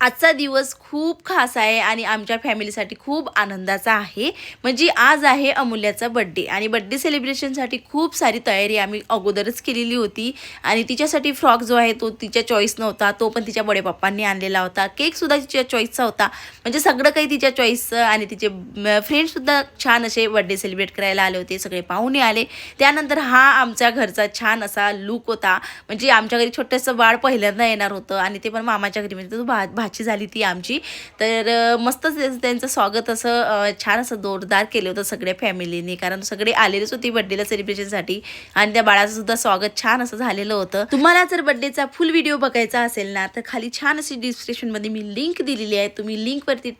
आजचा दिवस खूप खास आहे आणि आमच्या फॅमिलीसाठी खूप आनंदाचा आहे. म्हणजे आज आहे अमूल्याचा बड्डे आणि बड्डे सेलिब्रेशनसाठी खूप सारी तयारी आम्ही अगोदरच केलेली होती आणि तिच्यासाठी फ्रॉक जो आहे तो तिच्या चॉईस नव्हता, तो पण तिच्या बडे पप्पांनी आणलेला होता. केकसुद्धा तिच्या चॉईसचा होता. म्हणजे सगळं काही तिच्या चॉईसचं आणि तिचे फ्रेंड्ससुद्धा छान असे बड्डे सेलिब्रेट करायला आले होते. सगळे पाहुणे आले. त्यानंतर हा आमच्या घरचा छान असा लूक होता. म्हणजे आमच्या घरी छोटंसं बाळ पहिल्यांदा येणार होतं आणि ते पण मामाच्या घरी, म्हणजे तो भाची झाली ती आमची. तर मस्तच त्यांचं स्वागत असं छान असं जोरदार केलं होतं सगळ्या फॅमिलीने, कारण सगळे आलेलेच होते बड्डेला सेलिब्रेशनसाठी आणि त्या बाळाचं सुद्धा स्वागत छान असं झालेलं होतं. तुम्हाला जर बड्डेचा फुल व्हिडिओ बघायचा असेल ना, तर खाली छान अशी डिस्क्रिप्शनमध्ये मी लिंक दिलेली आहे. तुम्ही लिंकवरती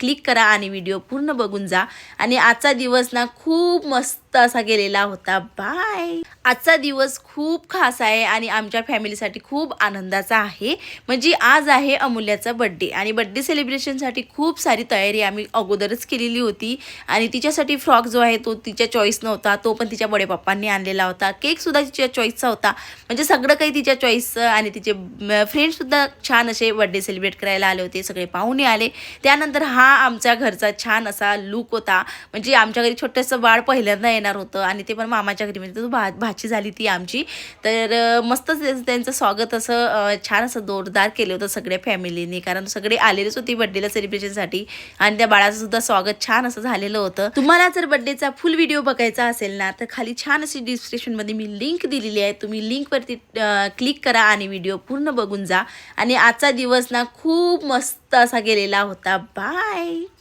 क्लिक करा आणि व्हिडिओ पूर्ण बघून जा. आणि आजचा दिवस ना खूप मस्त असा गेलेला होता. बाय. आजचा दिवस खूप खास आहे आणि आमच्या फॅमिलीसाठी खूप आनंदाचा आहे. म्हणजे आज आहे अमूल्याचा बड्डे आणि बड्डे सेलिब्रेशनसाठी खूप सारी तयारी आम्ही अगोदरच केलेली होती आणि तिच्यासाठी फ्रॉक जो आहे तो तिच्या चॉईस नव्हता, तो पण तिच्या बडे पप्पांनी आणलेला होता. केकसुद्धा तिच्या चॉईसचा होता. म्हणजे सगळं काही तिच्या चॉईसचं आणि तिचे फ्रेंड्ससुद्धा छान असे बड्डे सेलिब्रेट करायला आले होते. सगळे पाहुणे आले. त्यानंतर हा आमच्या घरचा छान असा लूक होता. म्हणजे आमच्या घरी छोटंसं बाळ पहिल्यांदा येणार होतं आणि ते पण मामाच्या घरी, म्हणजे तो भाची झाली ती आमची. तर मस्तच त्यांचं स्वागत असं छान असं जोरदार केलं होतं सगळ्या फॅमिलीने, कारण सगळे आलेलेच होते बड्डेला सेलिब्रेशनसाठी आणि त्या बाळाचं सुद्धा स्वागत छान असं झालेलं होतं. तुम्हाला जर बड्डेचा फुल व्हिडिओ बघायचा असेल ना, तर खाली छान अशी डिस्क्रिप्शनमध्ये मी लिंक दिलेली आहे. तुम्ही लिंकवरती क्लिक करा आणि व्हिडिओ पूर्ण बघून जा. आणि आजचा दिवस ना खूप मस्त असा गेलेला होता. बाय.